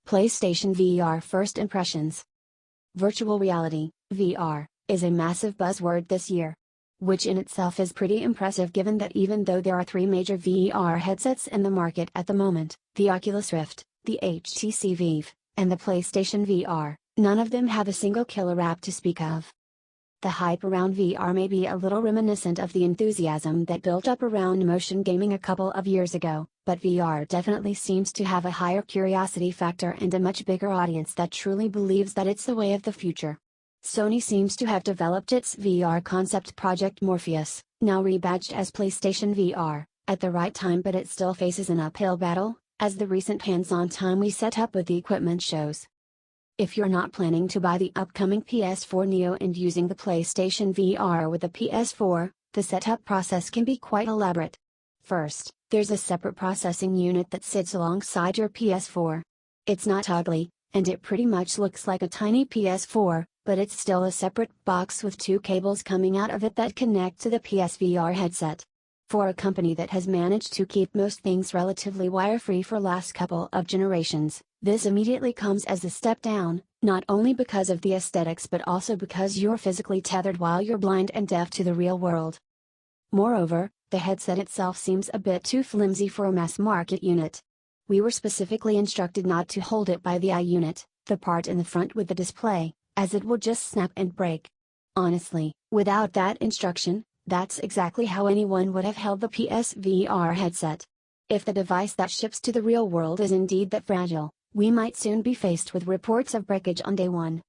PlayStation VR First Impressions. Virtual reality, VR, is a massive buzzword this year. Which in itself is pretty impressive given that even though there are three major VR headsets in the market at the moment, the Oculus Rift, the HTC Vive, and the PlayStation VR, none of them have a single killer app to speak of. The hype around VR may be a little reminiscent of the enthusiasm that built up around motion gaming a couple of years ago, but VR definitely seems to have a higher curiosity factor and a much bigger audience that truly believes that it's the way of the future. Sony seems to have developed its VR concept Project Morpheus, now rebadged as PlayStation VR, at the right time, but it still faces an uphill battle, as the recent hands-on time we set up with the equipment shows. If you're not planning to buy the upcoming PS4 Neo and using the PlayStation VR with the PS4, the setup process can be quite elaborate. First, there's a separate processing unit that sits alongside your PS4. It's not ugly, and it pretty much looks like a tiny PS4, but it's still a separate box with two cables coming out of it that connect to the PSVR headset. For a company that has managed to keep most things relatively wire-free for last couple of generations, this immediately comes as a step down, not only because of the aesthetics but also because you're physically tethered while you're blind and deaf to the real world. Moreover, the headset itself seems a bit too flimsy for a mass-market unit. We were specifically instructed not to hold it by the eye unit, the part in the front with the display, as it will just snap and break. Honestly, without that instruction, that's exactly how anyone would have held the PSVR headset. If the device that ships to the real world is indeed that fragile, we might soon be faced with reports of breakage on day one.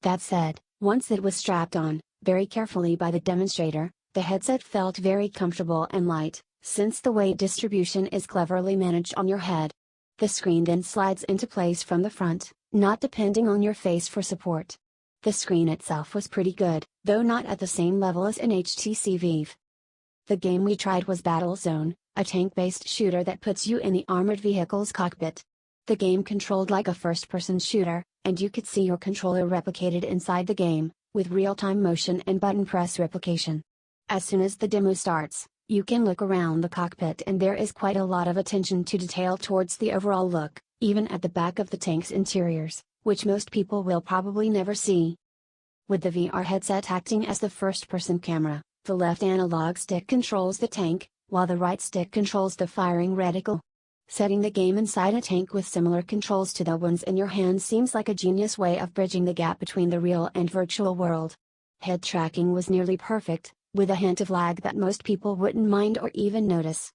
That said, once it was strapped on, very carefully by the demonstrator, the headset felt very comfortable and light, since the weight distribution is cleverly managed on your head. The screen then slides into place from the front, not depending on your face for support. The screen itself was pretty good, though not at the same level as an HTC Vive. The game we tried was Battlezone, a tank-based shooter that puts you in the armored vehicle's cockpit. The game controlled like a first-person shooter, and you could see your controller replicated inside the game, with real-time motion and button press replication. As soon as the demo starts, you can look around the cockpit and there is quite a lot of attention to detail towards the overall look, even at the back of the tank's interiors, which most people will probably never see. With the VR headset acting as the first-person camera, the left analog stick controls the tank, while the right stick controls the firing reticle. Setting the game inside a tank with similar controls to the ones in your hand seems like a genius way of bridging the gap between the real and virtual world. Head tracking was nearly perfect, with a hint of lag that most people wouldn't mind or even notice.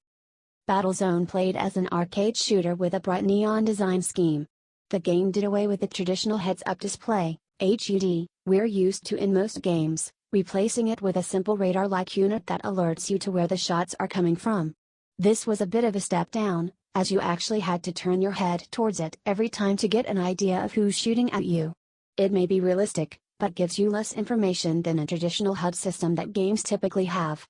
Battlezone played as an arcade shooter with a bright neon design scheme. The game did away with the traditional heads-up display, HUD, we're used to in most games, replacing it with a simple radar-like unit that alerts you to where the shots are coming from. This was a bit of a step down, as you actually had to turn your head towards it every time to get an idea of who's shooting at you. It may be realistic, but gives you less information than a traditional HUD system that games typically have.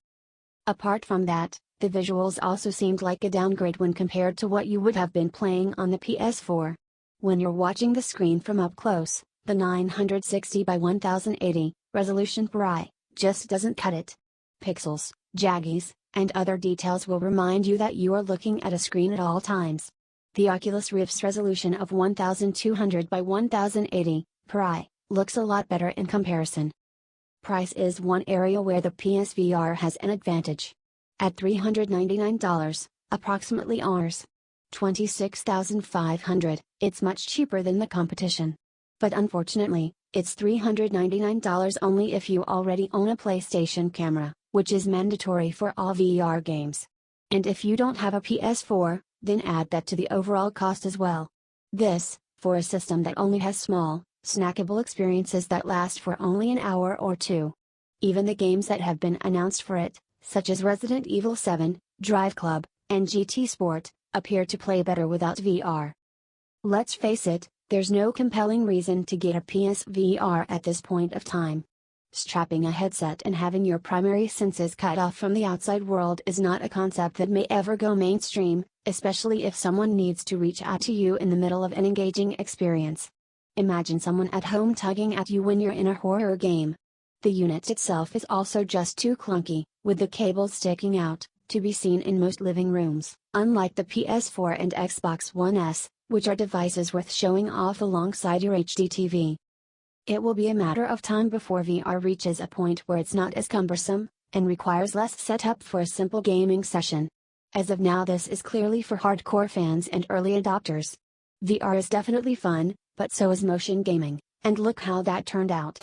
Apart from that, the visuals also seemed like a downgrade when compared to what you would have been playing on the PS4. When you're watching the screen from up close, the 960 by 1080 resolution per eye just doesn't cut it. Pixels, jaggies, and other details will remind you that you are looking at a screen at all times. The Oculus Rift's resolution of 1200 by 1080 per eye looks a lot better in comparison. Price is one area where the PSVR has an advantage. At $399, approximately Rs. $26,500, it's much cheaper than the competition. But unfortunately, it's $399 only if you already own a PlayStation camera, which is mandatory for all VR games. And if you don't have a PS4, then add that to the overall cost as well. This, for a system that only has small, snackable experiences that last for only an hour or two. Even the games that have been announced for it, such as Resident Evil 7, Drive Club, and GT Sport, appear to play better without VR. Let's face it, there's no compelling reason to get a PSVR at this point of time. Strapping a headset and having your primary senses cut off from the outside world is not a concept that may ever go mainstream, especially if someone needs to reach out to you in the middle of an engaging experience. Imagine someone at home tugging at you when you're in a horror game. The unit itself is also just too clunky, with the cables sticking out, to be seen in most living rooms, unlike the PS4 and Xbox One S, which are devices worth showing off alongside your HD TV. It will be a matter of time before VR reaches a point where it's not as cumbersome, and requires less setup for a simple gaming session. As of now, this is clearly for hardcore fans and early adopters. VR is definitely fun, but so is motion gaming, and look how that turned out.